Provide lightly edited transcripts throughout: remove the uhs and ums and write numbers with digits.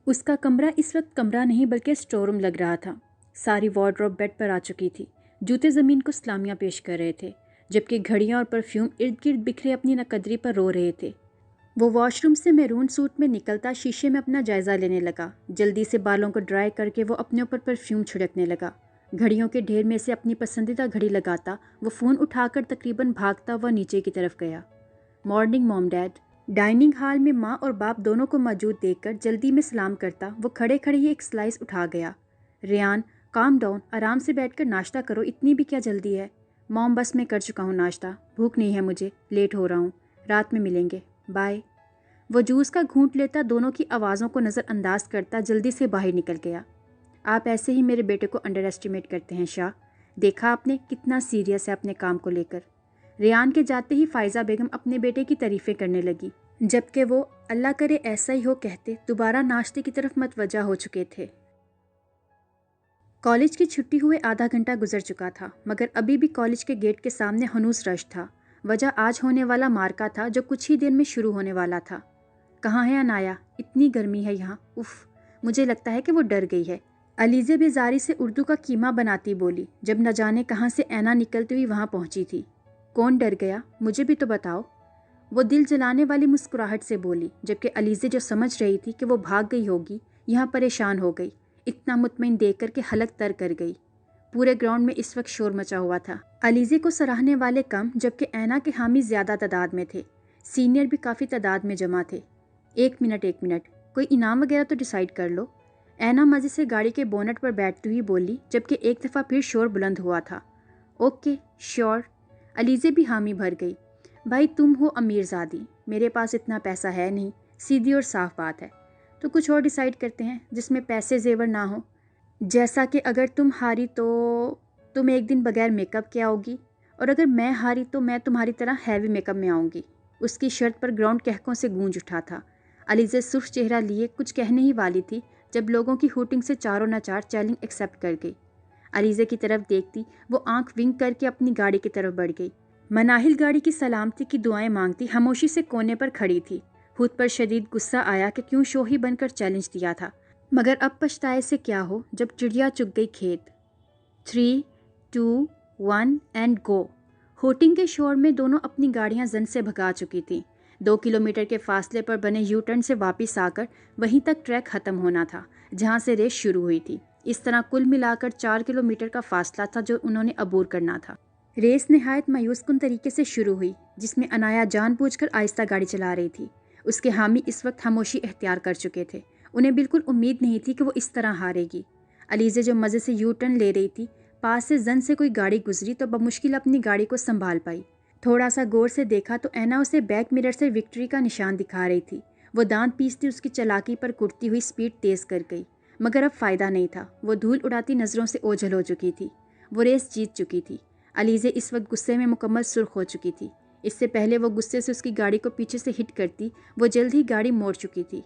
اس کا کمرہ اس وقت کمرہ نہیں بلکہ اسٹور روم لگ رہا تھا۔ ساری وارڈروب بیڈ پر آ چکی تھی، جوتے زمین کو سلامیاں پیش کر رہے تھے، جبکہ گھڑیاں اور پرفیوم ارد گرد بکھرے اپنی ناقدری پر رو رہے تھے۔ وہ واش روم سے میرون سوٹ میں نکلتا شیشے میں اپنا جائزہ لینے لگا۔ جلدی سے بالوں کو ڈرائی کر کے وہ اپنے اوپر پرفیوم چھڑکنے لگا۔ گھڑیوں کے ڈھیر میں سے اپنی پسندیدہ گھڑی لگاتا وہ فون اٹھا کر تقریباً بھاگتا ہوا نیچے کی طرف گیا۔ مارننگ موم ڈیڈ۔ ڈائننگ ہال میں ماں اور باپ دونوں کو موجود دیکھ کر جلدی میں سلام کرتا وہ کھڑے کھڑے ہی ایک سلائس اٹھا گیا۔ ریان، کام ڈاؤن، آرام سے بیٹھ کر ناشتہ کرو، اتنی بھی کیا جلدی ہے؟ موم، بس میں کر چکا ہوں ناشتہ، بھوک نہیں ہے مجھے، لیٹ ہو رہا ہوں، رات میں ملیں گے، بائے۔ وہ جوس کا گھونٹ لیتا دونوں کی آوازوں کو نظر انداز کرتا جلدی سے باہر نکل گیا۔ آپ ایسے ہی میرے بیٹے کو انڈر ایسٹیمیٹ کرتے ہیں شاہ، دیکھا آپ نے کتنا سیریس ہے اپنے کام کو لے کر۔ ریان کے جاتے ہی فائزہ بیگم اپنے بیٹے کی تعریفیں کرنے لگی، جبکہ وہ اللہ کرے ایسا ہی ہو کہتے دوبارہ ناشتے کی طرف متوجہ ہو چکے تھے۔ کالج کی چھٹی ہوئے آدھا گھنٹہ گزر چکا تھا، مگر ابھی بھی کالج کے گیٹ کے سامنے ہنوز رش تھا۔ وجہ آج ہونے والا مارکا تھا جو کچھ ہی دیر میں شروع ہونے والا تھا۔ کہاں ہے انایا؟ اتنی گرمی ہے یہاں، اف، مجھے لگتا ہے کہ وہ ڈر گئی ہے، علیزہ بیزاری سے اردو کا کیما بناتی بولی، جب نہ جانے کہاں سے اینا نکلتی ہوئی وہاں پہنچی تھی۔ کون ڈر گیا؟ مجھے بھی تو بتاؤ، وہ دل جلانے والی مسکراہٹ سے بولی، جبکہ علیزہ جو سمجھ رہی تھی کہ وہ بھاگ گئی ہوگی، یہاں پریشان ہو گئی، اتنا مطمئن دیکھ کر کہ حلق تر کر گئی۔ پورے گراؤنڈ میں اس وقت شور مچا ہوا تھا۔ علیزہ کو سراہنے والے کم، جبکہ اینا کے حامی زیادہ تعداد میں تھے۔ سینئر بھی کافی تعداد میں جمع تھے۔ ایک منٹ، کوئی انعام وغیرہ تو ڈیسائیڈ کر لو۔ اینا مزے سے گاڑی کے بونٹ پر بیٹھتی ہوئی بولی، جبکہ ایک دفعہ پھر شور بلند ہوا تھا۔ Okay, sure. علیزہ بھی حامی بھر گئی۔ بھائی تم ہو امیر زادی، میرے پاس اتنا پیسہ ہے نہیں، سیدھی اور صاف بات ہے، تو کچھ اور ڈیسائیڈ کرتے ہیں جس میں پیسے زیور نہ ہو، جیسا کہ اگر تم ہاری تو تم ایک دن بغیر میک اپ کے آؤ گی، اور اگر میں ہاری تو میں تمہاری طرح ہیوی میک اپ میں آؤں گی۔ اس کی شرط پر گراؤنڈ کہکوں سے گونج اٹھا تھا۔ علیزہ سرخ چہرہ لیے کچھ کہنے ہی والی تھی جب لوگوں کی ہوٹنگ سے چاروں ناچار چیلنج ایکسیپٹ کر گئی۔ علیزہ کی طرف دیکھتی وہ آنکھ ونک کر کے اپنی گاڑی کی طرف بڑھ گئی۔ مناہل گاڑی کی سلامتی کی دعائیں مانگتی خاموشی سے کونے پر کھڑی تھی۔ خود پر شدید غصہ آیا کہ کیوں شوہی بن کر چیلنج دیا تھا، مگر اب پچھتائے سے کیا ہو جب چڑیا چگ گئی کھیت۔ 3، 2، 1 اینڈ گو۔ ہوٹنگ کے شور میں دونوں اپنی گاڑیاں زن سے بھگا چکی تھیں۔ 2 کلومیٹر کے فاصلے پر بنے یو ٹرن سے واپس آ کر وہیں تک ٹریک ختم ہونا تھا جہاں سے ریس شروع ہوئی تھی۔ اس طرح کل ملا کر 4 کلومیٹر کا فاصلہ تھا جو انہوں نے عبور کرنا تھا۔ ریس نہایت مایوس کن طریقے سے شروع ہوئی، جس میں انایا جان بوجھ کر آہستہ گاڑی چلا رہی تھی۔ اس کے حامی اس وقت خاموشی اختیار کر چکے تھے، انہیں بالکل امید نہیں تھی کہ وہ اس طرح ہارے گی۔ علیزہ جو مزے سے یو ٹرن لے رہی تھی، پاس سے زن سے کوئی گاڑی گزری تو بمشکل اپنی گاڑی کو سنبھال پائی۔ تھوڑا سا غور سے دیکھا تو اینا اسے بیک مرر سے وکٹری کا نشان دکھا رہی تھی۔ وہ دانت پیستی اس کی چالاکی پر کٹتی ہوئی سپیڈ تیز کر گئی، مگر اب فائدہ نہیں تھا، وہ دھول اڑاتی نظروں سے اوجھل ہو چکی تھی۔ وہ ریس جیت چکی تھی۔ علیزہ اس وقت غصے میں مکمل سرخ ہو چکی تھی۔ اس سے پہلے وہ غصے سے اس کی گاڑی کو پیچھے سے ہٹ کرتی، وہ جلد ہی گاڑی موڑ چکی تھی،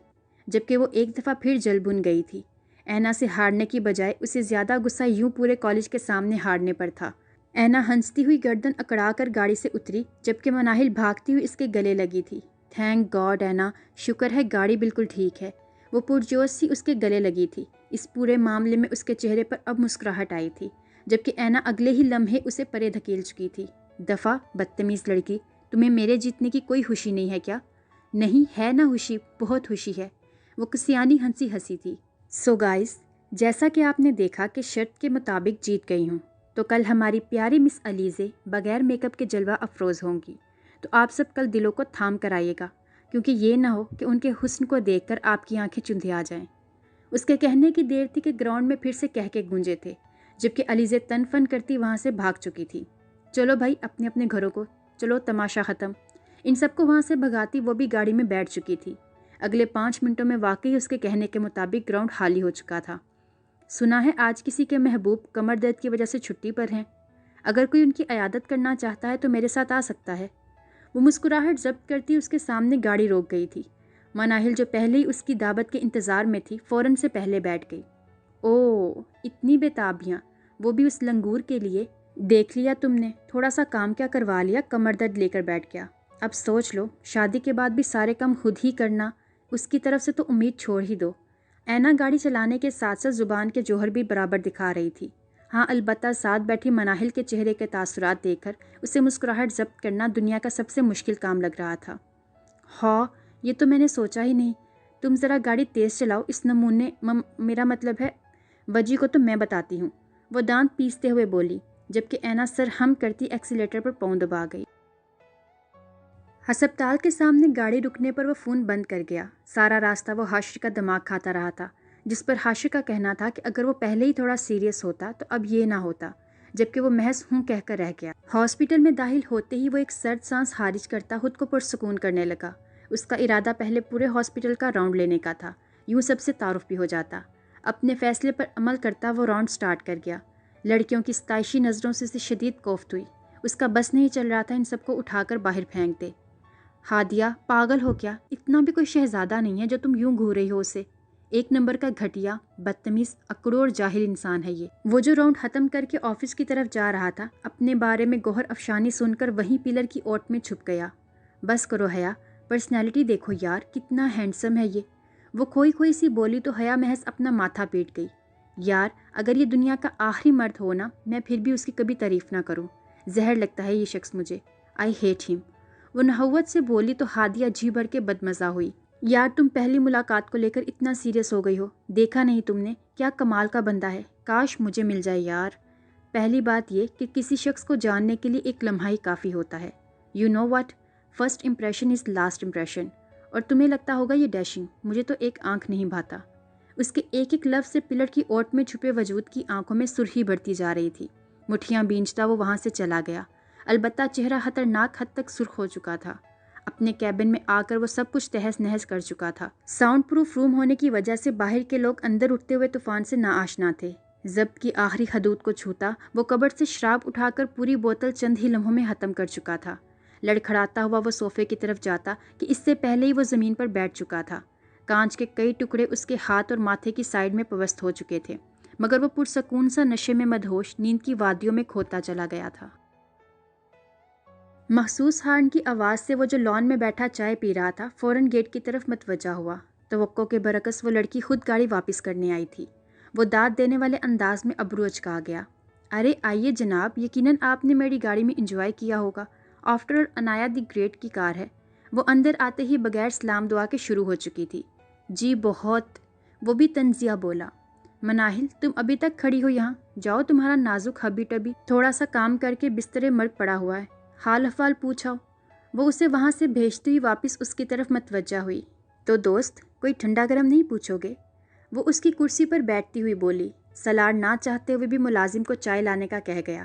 جبکہ وہ ایک دفعہ پھر جل بھن گئی تھی۔ اینا سے ہارنے کی بجائے اسے زیادہ غصہ یوں پورے کالج کے سامنے ہارنے پر تھا۔ اینا ہنستی ہوئی گردن اکڑا کر گاڑی سے اتری، جبکہ مناہل بھاگتی ہوئی اس کے گلے لگی تھی۔ تھینک گاڈ اینا، شکر ہے گاڑی بالکل ٹھیک ہے۔ وہ پرجوش سی اس کے گلے لگی تھی۔ اس پورے معاملے میں اس کے چہرے پر اب مسکراہٹ آئی تھی، جبکہ اینا اگلے ہی لمحے اسے پرے دھکیل چکی تھی۔ دفعہ بدتمیز لڑکی، تمہیں میرے جیتنے کی کوئی خوشی نہیں ہے کیا؟ نہیں ہے نا خوشی، بہت خوشی ہے، وہ کسیانی ہنسی تھی۔ سو گائز، جیسا کہ آپ نے دیکھا کہ شرط کے مطابق جیت گئی ہوں، تو کل ہماری پیاری مس علیزہ بغیر میک اپ کے جلوہ افروز ہوں گی، تو آپ سب کل دلوں کو تھام کر آئیے گا، کیونکہ یہ نہ ہو کہ ان کے حسن کو دیکھ کر آپ کی آنکھیں چندھیا جائیں۔ اس کے کہنے کی دیر تھی کہ گراؤنڈ میں پھر سے کہکے گونجے تھے، جبکہ علیزہ تن فن کرتی وہاں سے بھاگ چکی تھی۔ چلو بھائی اپنے اپنے گھروں کو، چلو تماشا ختم۔ ان سب کو وہاں سے بھگاتی وہ بھی گاڑی میں بیٹھ چکی تھی۔ اگلے 5 منٹوں میں واقعی اس کے کہنے کے مطابق گراؤنڈ خالی ہو چکا تھا۔ سنا ہے آج کسی کے محبوب کمر درد کی وجہ سے چھٹی پر ہیں، اگر کوئی ان کی عیادت کرنا چاہتا ہے تو میرے ساتھ آ سکتا ہے۔ وہ مسکراہٹ ضبط کرتی اس کے سامنے گاڑی روک گئی تھی۔ مناہل جو پہلے ہی اس کی دعوت کے انتظار میں تھی، فوراً سے پہلے بیٹھ گئی۔ اوہ، اتنی بےتابیاں، وہ بھی اس لنگور کے لیے؟ دیکھ لیا تم نے، تھوڑا سا کام کیا کروا لیا، کمر درد لے کر بیٹھ گیا۔ اب سوچ لو، شادی کے بعد بھی سارے کام خود ہی کرنا، اس کی طرف سے تو امید چھوڑ ہی دو۔ اینا گاڑی چلانے کے ساتھ ساتھ زبان کے جوہر بھی برابر دکھا رہی تھی۔ ہاں البتہ ساتھ بیٹھی مناہل کے چہرے کے تاثرات دیکھ کر اسے مسکراہٹ ضبط کرنا دنیا کا سب سے مشکل کام لگ رہا تھا۔ ہاں یہ تو میں نے سوچا ہی نہیں، تم ذرا گاڑی تیز چلاؤ، اس نمونے میرا مطلب ہے وجی کو تو میں بتاتی ہوں، وہ دانت پیستے ہوئے بولی، جبکہ اینا سر ہم کرتی ایکسیلیٹر پر پاؤں دبا گئی۔ ہسپتال کے سامنے گاڑی رکنے پر وہ فون بند کر گیا۔ سارا راستہ وہ حاشر کا دماغ کھاتا رہا تھا، جس پر حاشر کا کہنا تھا کہ اگر وہ پہلے ہی تھوڑا سیریس ہوتا تو اب یہ نہ ہوتا، جبکہ وہ محض ہوں کہہ کر رہ گیا۔ ہاسپٹل میں داخل ہوتے ہی وہ ایک سرد سانس خارج کرتا خود کو پرسکون کرنے لگا۔ اس کا ارادہ پہلے پورے ہاسپٹل کا راؤنڈ لینے کا تھا، یوں سب سے تعارف بھی ہو جاتا۔ اپنے فیصلے پر عمل کرتا وہ راؤنڈ سٹارٹ کر گیا۔ لڑکیوں کی ستائشی نظروں سے اسے شدید کوفت ہوئی۔ اس کا بس نہیں چل رہا تھا ان سب کو اٹھا کر باہر پھینک دے۔ ہادیہ پاگل ہو کیا؟ اتنا بھی کوئی شہزادہ نہیں ہے جو تم یوں گھور رہی ہو اسے۔ ایک نمبر کا گھٹیا، بدتمیز، اکڑو اور جاہل انسان ہے یہ۔ وہ جو راؤنڈ ختم کر کے آفس کی طرف جا رہا تھا، اپنے بارے میں گوہر افشانی سن کر وہیں پلر کی اوٹ میں چھپ گیا۔ بس کرو حیا، پرسنالٹی دیکھو یار، کتنا ہینڈسم ہے یہ۔ وہ کھوئی سی بولی تو حیا محض اپنا ماتھا پیٹ گئی۔ یار اگر یہ دنیا کا آخری مرد ہو نا، میں پھر بھی اس کی کبھی تعریف نہ کروں۔ زہر لگتا ہے یہ شخص مجھے، آئی ہیٹ ہم۔ وہ نحوت سے بولی تو ہادیہ جی بھر کے بدمزہ ہوئی۔ یار تم پہلی ملاقات کو لے کر اتنا سیریس ہو گئی ہو، دیکھا نہیں تم نے کیا کمال کا بندہ ہے، کاش مجھے مل جائے یار۔ پہلی بات یہ کہ کسی شخص کو جاننے کے لیے ایک لمحہ ہی کافی ہوتا ہے۔ You know what, first impression is last impression. اور تمہیں لگتا ہوگا یہ ڈیشنگ، مجھے تو ایک آنکھ نہیں بھاتا۔ اس کے ایک ایک لفظ سے پلر کی اوٹ میں چھپے وجود کی آنکھوں میں سرخی بڑھتی جا رہی تھی۔ مٹھیاں بینچتا وہ وہاں سے چلا گیا، البتہ چہرہ خطرناک حد تک سرخ ہو چکا تھا۔ اپنے کیبن میں آ کر وہ سب کچھ تہس نہس کر چکا تھا۔ ساؤنڈ پروف روم ہونے کی وجہ سے باہر کے لوگ اندر اٹھتے ہوئے طوفان سے ناآشنا تھے۔ ضبط کی آخری حدود کو چھوتا وہ کبرڈ سے شراب اٹھا کر پوری بوتل چند ہی لمحوں میں ختم کر چکا تھا۔ لڑکھڑاتا ہوا وہ صوفے کی طرف جاتا کہ اس سے پہلے ہی وہ زمین پر بیٹھ چکا تھا۔ کانچ کے کئی ٹکڑے اس کے ہاتھ اور ماتھے کی سائڈ میں پوست ہو چکے تھے، مگر وہ پرسکون سا نشے میں مدہوش نیند کی وادیوں میں کھوتا چلا گیا تھا۔ مخصوص ہارن کی آواز سے وہ جو لان میں بیٹھا چائے پی رہا تھا فوراً گیٹ کی طرف متوجہ ہوا۔ توقع کے برعکس وہ لڑکی خود گاڑی واپس کرنے آئی تھی۔ وہ داد دینے والے انداز میں ابرو اچکا گیا۔ ارے آئیے جناب، یقیناً آپ نے میری گاڑی میں انجوائے کیا ہوگا، آفٹر انایا دی گریٹ کی کار ہے۔ وہ اندر آتے ہی بغیر سلام دعا کے شروع ہو چکی تھی۔ جی بہت، وہ بھی تنزیہ بولا۔ مناہل تم ابھی تک کھڑی ہو یہاں؟ جاؤ، تمہارا نازک ہبی ٹبی تھوڑا سا کام کر کے بسترے مرگ پڑا ہوا ہے، حال احوال پوچھاؤ۔ وہ اسے وہاں سے بھیجتی ہوئی واپس اس کی طرف متوجہ ہوئی۔ تو دوست کوئی ٹھنڈا گرم نہیں پوچھو گے؟ وہ اس کی کرسی پر بیٹھتی ہوئی بولی، سلاڈ نہ چاہتے ہوئے بھی ملازم کو چائے لانے کا کہہ گیا۔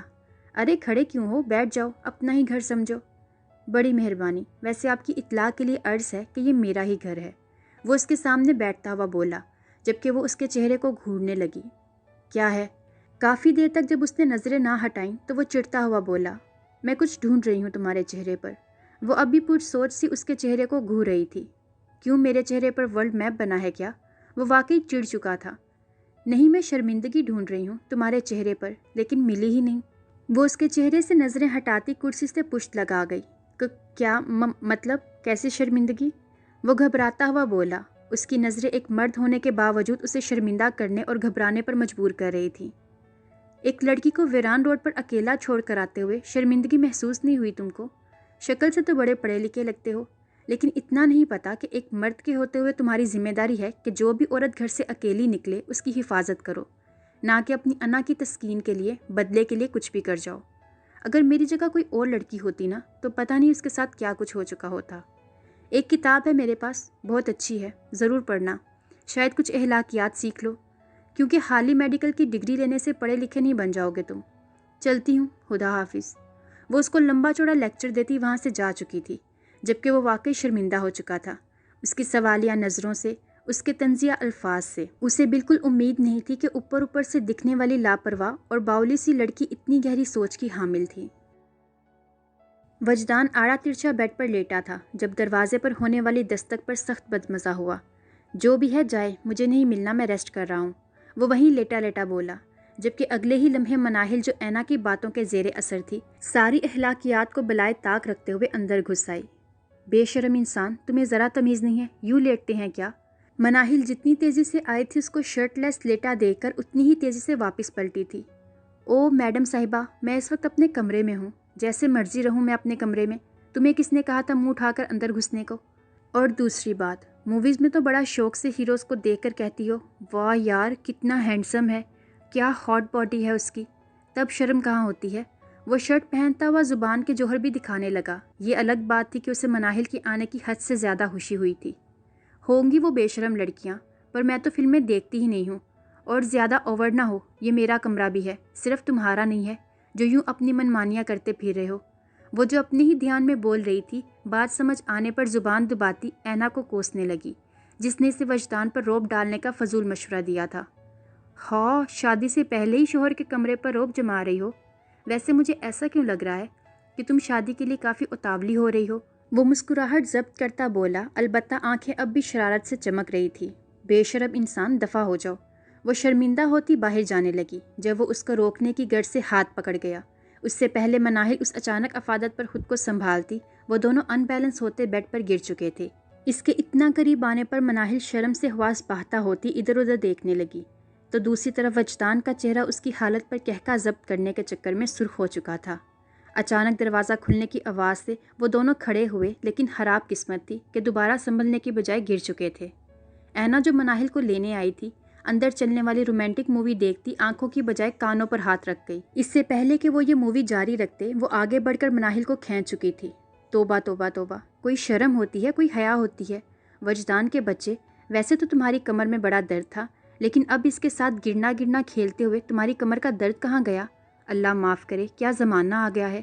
ارے کھڑے کیوں ہو، بیٹھ جاؤ، اپنا ہی گھر سمجھو۔ بڑی مہربانی، ویسے آپ کی اطلاع کے لیے عرض ہے کہ یہ میرا ہی گھر ہے، وہ اس کے سامنے بیٹھتا ہوا بولا، جبکہ وہ اس کے چہرے کو گھورنے لگی۔ کیا ہے؟ کافی دیر تک جب اس نے نظریں نہ ہٹائیں تو وہ چڑھتا ہوا بولا، میں کچھ ڈھونڈ رہی ہوں تمہارے چہرے پر۔ وہ ابھی پرسوچ سی اس کے چہرے کو گھور رہی تھی۔ کیوں، میرے چہرے پر ورلڈ میپ بنا ہے کیا؟ وہ واقعی چڑ چکا تھا۔ نہیں، میں شرمندگی ڈھونڈ رہی ہوں تمہارے چہرے پر، لیکن ملی ہی نہیں۔ وہ اس کے چہرے سے نظریں ہٹاتی کرسی سے پشت لگا گئی۔ کیا مطلب، کیسے شرمندگی؟ وہ گھبراتا ہوا بولا۔ اس کی نظریں ایک مرد ہونے کے باوجود اسے شرمندہ کرنے اور گھبرانے پر مجبور کر رہی تھیں۔ ایک لڑکی کو ویران روڈ پر اکیلا چھوڑ کر آتے ہوئے شرمندگی محسوس نہیں ہوئی تم کو؟ شکل سے تو بڑے پڑھے لکھے لگتے ہو، لیکن اتنا نہیں پتا کہ ایک مرد کے ہوتے ہوئے تمہاری ذمہ داری ہے کہ جو بھی عورت گھر سے اکیلی نکلے اس کی حفاظت کرو، نہ کہ اپنی انا کی تسکین کے لیے، بدلے کے لیے کچھ بھی کر جاؤ۔ اگر میری جگہ کوئی اور لڑکی ہوتی نا تو پتہ نہیں اس کے ساتھ کیا کچھ ہو چکا ہوتا۔ ایک کتاب ہے میرے پاس، بہت اچھی ہے، ضرور پڑھنا، شاید کچھ اخلاقیات سیکھ لو، کیونکہ حالی میڈیکل کی ڈگری لینے سے پڑھے لکھے نہیں بن جاؤ گے تم۔ چلتی ہوں، خدا حافظ۔ وہ اس کو لمبا چوڑا لیکچر دیتی وہاں سے جا چکی تھی، جبکہ وہ واقعی شرمندہ ہو چکا تھا۔ اس کی سوالیہ نظروں سے، اس کے طنزیہ الفاظ سے اسے بالکل امید نہیں تھی کہ اوپر سے دکھنے والی لاپرواہ اور باولی سی لڑکی اتنی گہری سوچ کی حامل تھی۔ وجدان آڑا ترچھا بیڈ پر لیٹا تھا جب دروازے پر ہونے والی دستک پر سخت بدمزہ ہوا۔ جو بھی ہے جائے، مجھے نہیں ملنا، میں ریسٹ کر رہا ہوں، وہ وہیں لیٹا لیٹا بولا، جبکہ اگلے ہی لمحے مناہل جو اینا کی باتوں کے زیر اثر تھی، ساری اخلاقیات کو بلائے طاق رکھتے ہوئے اندر گھس آئی۔ بے شرم انسان، تمہیں ذرا تمیز نہیں ہے، یوں لیٹتے ہیں کیا؟ مناہل جتنی تیزی سے آئی تھی اس کو شرٹ لیس لیٹا دے کر اتنی ہی تیزی سے واپس پلٹی تھی۔ او میڈم صاحبہ، میں اس وقت اپنے کمرے میں ہوں، جیسے مرضی رہوں میں اپنے کمرے میں، تمہیں کس نے کہا تھا منہ اٹھا کر اندر گھسنے کو؟ اور دوسری بات، موویز میں تو بڑا شوق سے ہیروز کو دیکھ کر کہتی ہو واہ یار کتنا ہینڈسم ہے، کیا ہاٹ باڈی ہے اس کی، تب شرم کہاں ہوتی ہے؟ وہ شرٹ پہنتا ہوا زبان کے جوہر بھی دکھانے لگا۔ یہ الگ بات تھی کہ اسے مناہل کی آنے کی حد سے زیادہ خوشی ہوئی تھی۔ ہوں گی وہ بے شرم لڑکیاں، پر میں تو فلمیں دیکھتی ہی نہیں ہوں، اور زیادہ اوور نہ ہو، یہ میرا کمرہ بھی ہے، صرف تمہارا نہیں ہے جو یوں اپنی منمانیاں کرتے پھر رہے ہو۔ وہ جو اپنے ہی دھیان میں بول رہی تھی، بات سمجھ آنے پر زبان دباتی اینا کو کوسنے لگی، جس نے اسے وجدان پر روب ڈالنے کا فضول مشورہ دیا تھا۔ ہاں، شادی سے پہلے ہی شوہر کے کمرے پر روب جما رہی ہو؟ ویسے مجھے ایسا کیوں لگ رہا ہے کہ تم شادی کے لیے کافی اتاولی ہو رہی ہو؟ وہ مسکراہٹ ضبط کرتا بولا، البتہ آنکھیں اب بھی شرارت سے چمک رہی تھی۔ بے شرم انسان، دفع ہو جاؤ۔ وہ شرمندہ ہوتی باہر جانے لگی جب وہ اس کو روکنے کی غرض سے ہاتھ پکڑ گیا۔ اس سے پہلے مناہل اس اچانک افادت پر خود کو سنبھالتی، وہ دونوں ان بیلنس ہوتے بیڈ پر گر چکے تھے۔ اس کے اتنا قریب آنے پر مناہل شرم سے حواس باہتا ہوتی ادھر ادھر دیکھنے لگی، تو دوسری طرف وجدان کا چہرہ اس کی حالت پر کہکا ضبط کرنے کے چکر میں سرخ ہو چکا تھا۔ اچانک دروازہ کھلنے کی آواز سے وہ دونوں کھڑے ہوئے، لیکن خراب قسمت تھی کہ دوبارہ سنبھلنے کی بجائے گر چکے تھے۔ اینا جو مناہل کو لینے آئی تھی، اندر چلنے والی رومانٹک مووی دیکھتی آنکھوں کی بجائے کانوں پر ہاتھ رکھ گئی۔ اس سے پہلے کہ وہ یہ مووی جاری رکھتے، وہ آگے بڑھ کر مناہل کو کھینچ چکی تھی۔ توبہ توبہ توبہ، کوئی شرم ہوتی ہے، کوئی حیا ہوتی ہے؟ وجدان کے بچے، ویسے تو تمہاری کمر میں بڑا درد تھا، لیکن اب اس کے ساتھ گرنا گرنا کھیلتے ہوئے تمہاری کمر کا درد کہاں گیا؟ اللہ معاف کرے، کیا زمانہ آ گیا ہے۔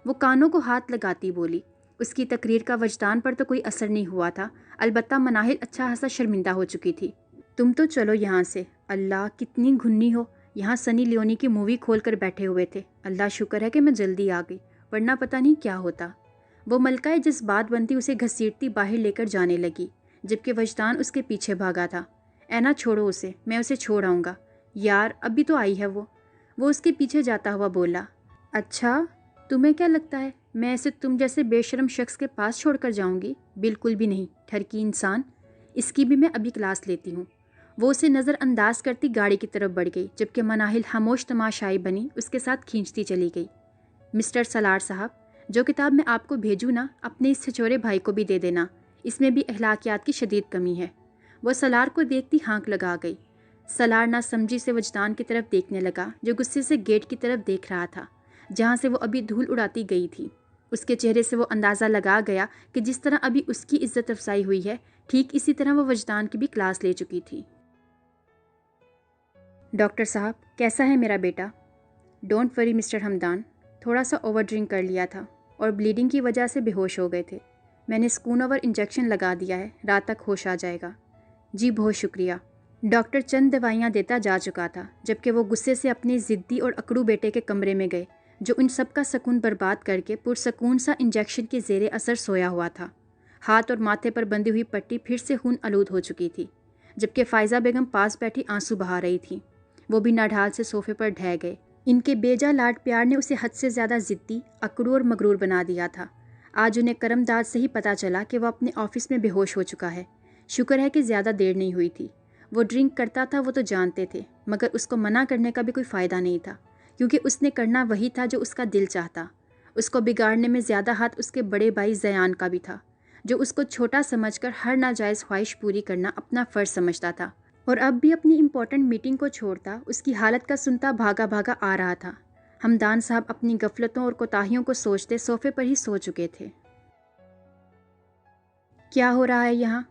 وہ کانوں کو ہاتھ لگاتی بولی۔ اس کی تقریر کا وجدان پر تو کوئی اثر نہیں ہوا تھا، البتہ مناہل اچھا خاصا شرمندہ ہو چکی تھی۔ تم تو چلو یہاں سے، اللہ کتنی گھنی ہو، یہاں سنی لیونی کی مووی کھول کر بیٹھے ہوئے تھے، اللہ شکر ہے کہ میں جلدی آ گئی، ورنہ پتہ نہیں کیا ہوتا۔ وہ ملکہ جذبات بنتی اسے گھسیٹتی باہر لے کر جانے لگی، جبکہ وجدان اس کے پیچھے بھاگا تھا۔ اینا چھوڑو اسے، میں اسے چھوڑ آؤں گا۔ یار ابھی تو آئی ہے وہ اس کے پیچھے جاتا ہوا بولا۔ اچھا، تمہیں کیا لگتا ہے میں اسے تم جیسے بے شرم شخص کے پاس چھوڑ کر جاؤں گی؟ بالکل بھی نہیں، ٹھرکی انسان، اس کی بھی میں ابھی کلاس لیتی ہوں۔ وہ اسے نظر انداز کرتی گاڑی کی طرف بڑھ گئی، جبکہ مناہل خاموش تماشائی بنی اس کے ساتھ کھینچتی چلی گئی۔ مسٹر سالار صاحب، جو کتاب میں آپ کو بھیجوں نا، اپنے اس چھچورے بھائی کو بھی دے دینا، اس میں بھی اخلاقیات کی شدید کمی ہے۔ وہ سالار کو دیکھتی ہانک لگا گئی۔ سالار نہ سمجھی سے وجدان کی طرف دیکھنے لگا، جو غصے سے گیٹ کی طرف دیکھ رہا تھا، جہاں سے وہ ابھی دھول اڑاتی گئی تھی۔ اس کے چہرے سے وہ اندازہ لگا گیا کہ جس طرح ابھی اس کی عزت افزائی ہوئی ہے، ٹھیک اسی طرح وہ وجدان کی بھی کلاس لے چکی تھی۔ ڈاکٹر صاحب، کیسا ہے میرا بیٹا؟ ڈونٹ وری مسٹر ہمدان، تھوڑا سا اوور ڈرنک کر لیا تھا اور بلیڈنگ کی وجہ سے بے ہوش ہو گئے تھے۔ میں نے سکون اوور انجیکشن لگا دیا ہے، رات تک ہوش آ جائے گا۔ جی بہت شکریہ۔ ڈاکٹر چند دوائیاں دیتا جا چکا تھا، جبکہ وہ غصے سے اپنے ضدی اور اکڑو بیٹے کے کمرے میں گئے، جو ان سب کا سکون برباد کر کے پرسکون سا انجیکشن کے زیر اثر سویا ہوا تھا۔ ہاتھ اور ماتھے پر بندھی ہوئی پٹی پھر سے خون آلود ہو چکی تھی، جبکہ فائزہ بیگم پاس بیٹھی آنسو بہا رہی تھی۔ وہ بھی ناڈھال سے صوفے پر ڈھہ گئے۔ ان کے بیجا لاڈ پیار نے اسے حد سے زیادہ ضدی، اکڑو اور مغرور بنا دیا تھا۔ آج انہیں کرم داد سے ہی پتہ چلا کہ وہ اپنے آفس میں بے ہوش ہو چکا ہے۔ شکر ہے کہ زیادہ دیر نہیں ہوئی تھی۔ وہ ڈرنک کرتا تھا، وہ تو جانتے تھے، مگر اس کو منع کرنے کا بھی کوئی فائدہ نہیں تھا، کیونکہ اس نے کرنا وہی تھا جو اس کا دل چاہتا۔ اس کو بگاڑنے میں زیادہ ہاتھ اس کے بڑے بھائی زیان کا بھی تھا، جو اس کو چھوٹا سمجھ کر ہر ناجائز خواہش پوری کرنا اپنا فرض سمجھتا تھا، اور اب بھی اپنی امپورٹنٹ میٹنگ کو چھوڑتا اس کی حالت کا سنتا بھاگا بھاگا آ رہا تھا۔ ہمدان صاحب اپنی غفلتوں اور کوتاہیوں کو سوچتے صوفے پر ہی سو چکے تھے۔ کیا ہو رہا ہے یہاں؟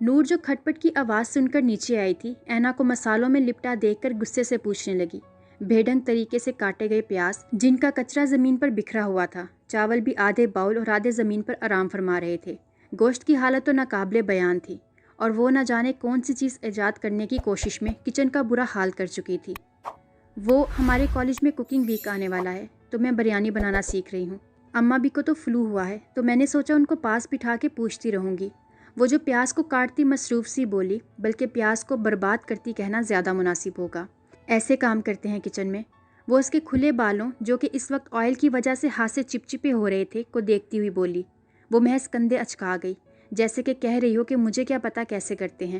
نور جو کھٹ پٹ کی آواز سن کر نیچے آئی تھی، اینا کو مسالوں میں لپٹا دیکھ کر غصے سے پوچھنے لگی۔ بے ڈھنگ طریقے سے کاٹے گئے پیاز، جن کا کچرا زمین پر بکھرا ہوا تھا، چاول بھی آدھے باؤل اور آدھے زمین پر آرام فرما رہے تھے۔ گوشت کی حالت تو ناقابل بیان تھی، اور وہ نہ جانے کون سی چیز ایجاد کرنے کی کوشش میں کچن کا برا حال کر چکی تھی۔ وہ ہمارے کالج میں کوکنگ ویک آنے والا ہے، تو میں بریانی بنانا سیکھ رہی ہوں۔ اماں بھی کو تو فلو ہوا ہے، تو میں نے سوچا ان کو پاس بٹھا کے پوچھتی رہوں گی۔ وہ جو پیاز کو کاٹتی مصروف سی بولی، بلکہ پیاز کو برباد کرتی کہنا زیادہ مناسب ہوگا۔ ایسے کام کرتے ہیں کچن میں؟ وہ اس کے کھلے بالوں، جو کہ اس وقت آئل کی وجہ سے ہاتھ سے چپچپے ہو رہے تھے، کو دیکھتی ہوئی بولی۔ وہ محض کندھے اچکا گئی، جیسے کہ کہہ رہی ہو کہ مجھے کیا پتا کیسے کرتے ہیں۔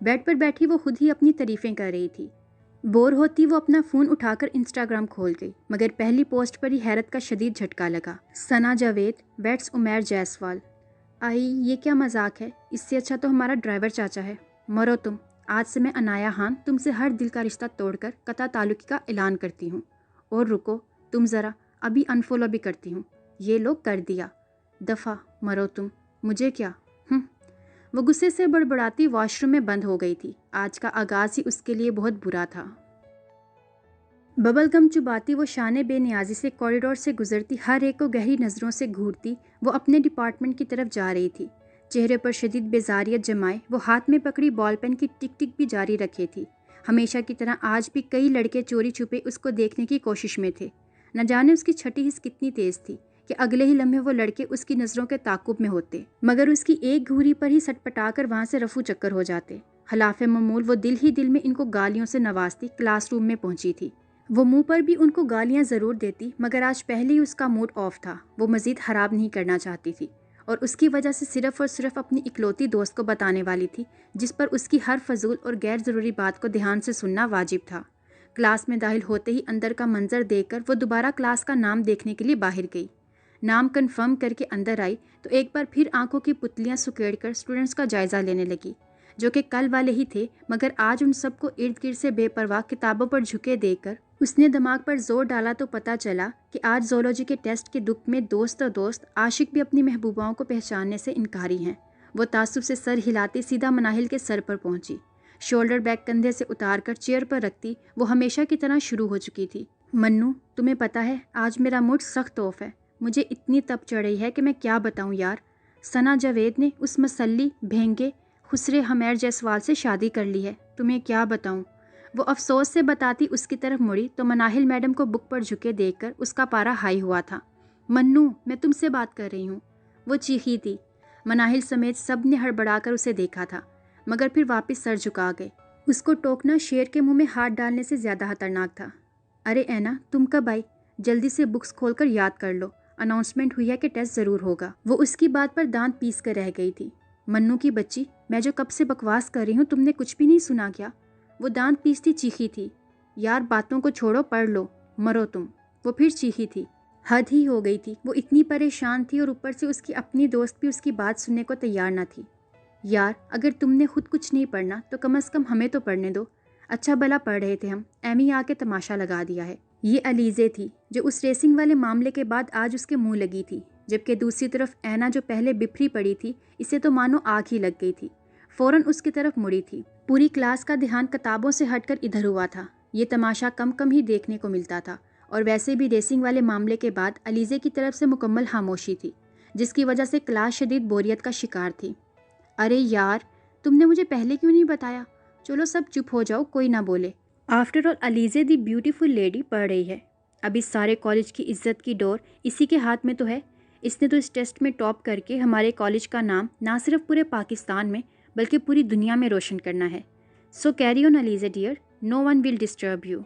بیڈ پر بیٹھی وہ خود ہی اپنی تعریفیں کر رہی تھی۔ بور ہوتی وہ اپنا فون اٹھا کر انسٹاگرام کھول گئی، مگر پہلی پوسٹ پر ہی حیرت کا شدید جھٹکا لگا۔ ثنا جاوید ویٹس عمیر جیسوال۔ آئی یہ کیا مذاق ہے، اس سے اچھا تو ہمارا ڈرائیور چاچا ہے۔ مرو تم، آج سے میں عنایا خان تم سے ہر دل کا رشتہ توڑ کر قطع تعلق کا اعلان کرتی ہوں۔ اور رکو تم ذرا، ابھی انفالو بھی کرتی ہوں۔ یہ لوگ کر دیا، دفعہ مرو تم، مجھے کیا۔ وہ غصے سے بڑبڑاتی واش روم میں بند ہو گئی تھی۔ آج کا آغاز ہی اس کے لیے بہت برا تھا۔ ببل گم چباتی وہ شان بے نیازی سے کوریڈور سے گزرتی، ہر ایک کو گہری نظروں سے گھورتی وہ اپنے ڈپارٹمنٹ کی طرف جا رہی تھی۔ چہرے پر شدید بیزاریت جمائے وہ ہاتھ میں پکڑی بال پین کی ٹک ٹک بھی جاری رکھے تھی۔ ہمیشہ کی طرح آج بھی کئی لڑکے چوری چھپے اس کو دیکھنے کی کوشش میں تھے۔ نہ جانے اس کی چھٹی حس کتنی تیز تھی کہ اگلے ہی لمحے وہ لڑکے اس کی نظروں کے تعاقب میں ہوتے، مگر اس کی ایک گھوری پر ہی سٹ پٹا کر وہاں سے رفو چکر ہو جاتے۔ خلاف معمول وہ دل ہی دل میں ان کو گالیوں سے نوازتی کلاس روم میں پہنچی تھی۔ وہ منہ پر بھی ان کو گالیاں ضرور دیتی، مگر آج پہلے ہی اس کا موڈ آف تھا۔ وہ مزید خراب نہیں کرنا چاہتی تھی، اور اس کی وجہ سے صرف اور صرف اپنی اکلوتی دوست کو بتانے والی تھی، جس پر اس کی ہر فضول اور غیر ضروری بات کو دھیان سے سننا واجب تھا۔ کلاس میں داخل ہوتے ہی اندر کا منظر دیکھ کر وہ دوبارہ کلاس کا نام دیکھنے کے لیے باہر گئی۔ نام کنفرم کر کے اندر آئی تو ایک بار پھر آنکھوں کی پتلیاں سکیڑ کر اسٹوڈنٹس کا جائزہ لینے لگی، جو کہ کل والے ہی تھے، مگر آج ان سب کو ارد گرد سے بے پرواہ کتابوں پر جھکے دیکھ کر اس نے دماغ پر زور ڈالا تو پتہ چلا کہ آج زولوجی کے ٹیسٹ کے دکھ میں دوست عاشق بھی اپنی محبوباؤں کو پہچاننے سے انکاری ہیں۔ وہ تعصب سے سر ہلاتی سیدھا مناہل کے سر پر پہنچی۔ شولڈر بیگ کندھے سے اتار کر چیئر پر رکھتی وہ ہمیشہ کی طرح شروع ہو چکی تھی۔ منو، تمہیں پتہ ہے آج میرا موڈ سخت آف ہے، مجھے اتنی تپ چڑھ رہی ہے کہ میں کیا بتاؤں یار۔ ثنا جاوید نے اس مسلی بھینگے خسرے عمیر جیسوال سے شادی کر لی ہے، تمہیں کیا بتاؤں۔ وہ افسوس سے بتاتی اس کی طرف مڑی تو مناہل میڈم کو بک پر جھکے دیکھ کر اس کا پارا ہائی ہوا تھا۔ منو، میں تم سے بات کر رہی ہوں، وہ چیخی تھی۔ مناہل سمیت سب نے ہڑبڑا کر اسے دیکھا تھا، مگر پھر واپس سر جھکا گئے۔ اس کو ٹوکنا شیر کے منہ میں ہاتھ ڈالنے سے زیادہ خطرناک تھا۔ ارے اینا، تم کب آئی؟ جلدی سے بکس کھول کر یاد کر لو، اناؤنسمنٹ ہوئی ہے کہ ٹیسٹ ضرور ہوگا۔ وہ اس کی بات پر دانت پیس کر رہ گئی تھی۔ منو کی بچی، میں جو کب سے بکواس کر رہی ہوں تم نے کچھ بھی نہیں سنا کیا؟ وہ دانت پیستی چیخی تھی۔ یار باتوں کو چھوڑو، پڑھ لو، مرو تم، وہ پھر چیخی تھی۔ حد ہی ہو گئی تھی، وہ اتنی پریشان تھی اور اوپر سے اس کی اپنی دوست بھی اس کی بات سننے کو تیار نہ تھی۔ یار اگر تم نے خود کچھ نہیں پڑھنا تو کم از کم ہمیں تو پڑھنے دو۔ اچھا بھلا پڑھ رہے تھے ہم، ایمی آ کے تماشا لگا دیا ہے۔ یہ علیزے تھی جو اس ریسنگ والے معاملے کے بعد آج اس کے منہ لگی تھی، جبکہ دوسری طرف اینا جو پہلے بپھری پڑی تھی، اسے تو مانو آگ ہی لگ گئی تھی، فوراً اس کی طرف مڑی تھی۔ پوری کلاس کا دھیان کتابوں سے ہٹ کر ادھر ہوا تھا۔ یہ تماشا کم کم ہی دیکھنے کو ملتا تھا، اور ویسے بھی ریسنگ والے معاملے کے بعد علیزے کی طرف سے مکمل خاموشی تھی، جس کی وجہ سے کلاس شدید بوریت کا شکار تھی۔ ارے یار، تم نے مجھے پہلے کیوں نہیں بتایا؟ چلو سب چپ ہو جاؤ، کوئی نہ بولے۔ آفٹر آل علیزے دی بیوٹیفل لیڈی پڑھ رہی ہے، اب اس سارے کالج کی عزت کی ڈور اسی کے ہاتھ میں تو ہے۔ اس نے تو اس ٹیسٹ میں ٹاپ کر کے ہمارے کالج کا نام نہ صرف پورے پاکستان میں بلکہ پوری دنیا میں روشن کرنا ہے۔ So carry on Alizeh dear, no one will disturb you.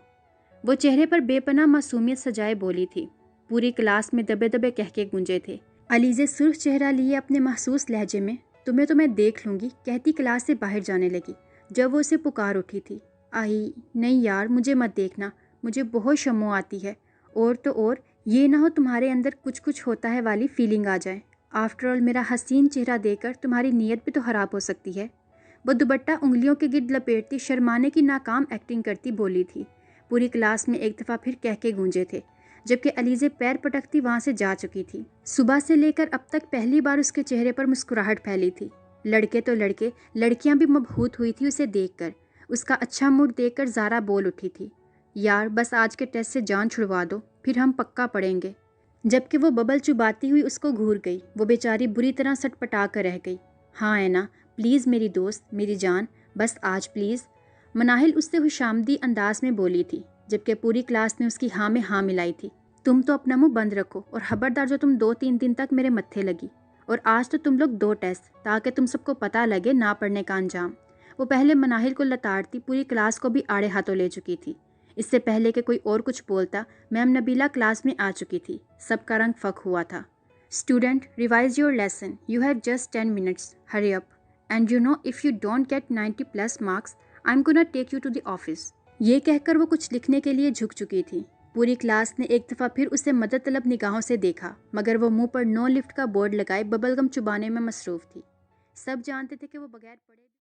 وہ چہرے پر بے پناہ معصومیت سجائے بولی تھی۔ پوری کلاس میں دبے دبے کہکے گونجے تھے۔ علیزے سرخ چہرہ لیے اپنے محسوس لہجے میں تمہیں تو میں دیکھ لوں گی کہتی کلاس سے باہر جانے لگی، جب وہ اسے پکار اٹھی تھی۔ آئی نہیں یار، مجھے مت دیکھنا، مجھے بہت شمو آتی ہے، اور تو اور یہ نہ ہو تمہارے اندر کچھ کچھ ہوتا ہے والی فیلنگ آ جائے۔ آفٹر آل میرا حسین چہرہ دیکھ کر تمہاری نیت بھی تو خراب ہو سکتی ہے۔ وہ دوپٹہ انگلیوں کے گرد لپیٹتی شرمانے کی ناکام ایکٹنگ کرتی بولی تھی۔ پوری کلاس میں ایک دفعہ پھر کہکے گونجے تھے، جبکہ علیزے پیر پٹکتی وہاں سے جا چکی تھی۔ صبح سے لے کر اب تک پہلی بار اس کے چہرے پر مسکراہٹ پھیلی تھی۔ لڑکے تو لڑکے، لڑکیاں بھی مبہوت ہوئی تھی اسے دیکھ کر۔ اس کا اچھا موڈ دیکھ کر زارا بول اٹھی تھی، یار بس آج کے ٹیسٹ سے جان چھڑوا دو، پھر ہم پکا پڑیں گے۔ جبکہ وہ ببل چباتی ہوئی اس کو گھور گئی، وہ بیچاری بری طرح سٹ پٹا کر رہ گئی۔ ہاں اینا پلیز میری دوست، میری جان، بس آج پلیز، مناہل اس سے خوشامدی انداز میں بولی تھی، جبکہ پوری کلاس نے اس کی ہاں میں ہاں ملائی تھی۔ تم تو اپنا منہ بند رکھو، اور خبردار جو تم 2-3 دن تک میرے متھے لگی، اور آج تو تم لوگ 2 ٹیسٹ، تاکہ تم سب کو پتہ لگے نہ پڑھنے کا انجام۔ وہ پہلے مناہل کو لتاڑتی پوری کلاس کو بھی آڑے ہاتھوں لے چکی تھی۔ اس سے پہلے کہ کوئی اور کچھ بولتا، میم نبیلہ کلاس میں آ چکی تھی۔ سب کا رنگ فک ہوا تھا۔ Student revise your lesson, you have just 10 minutes, hurry up. And you know if you don't get 90+ marks I am gonna take you to the office. یہ کہہ کر وہ کچھ لکھنے کے لیے جھک چکی تھی۔ پوری کلاس نے ایک دفعہ پھر اسے مدد طلب نگاہوں سے دیکھا، مگر وہ منہ پر نو لفٹ کا بورڈ لگائے ببل گم چبانے میں مصروف تھی۔ سب جانتے تھے کہ وہ بغیر پڑھے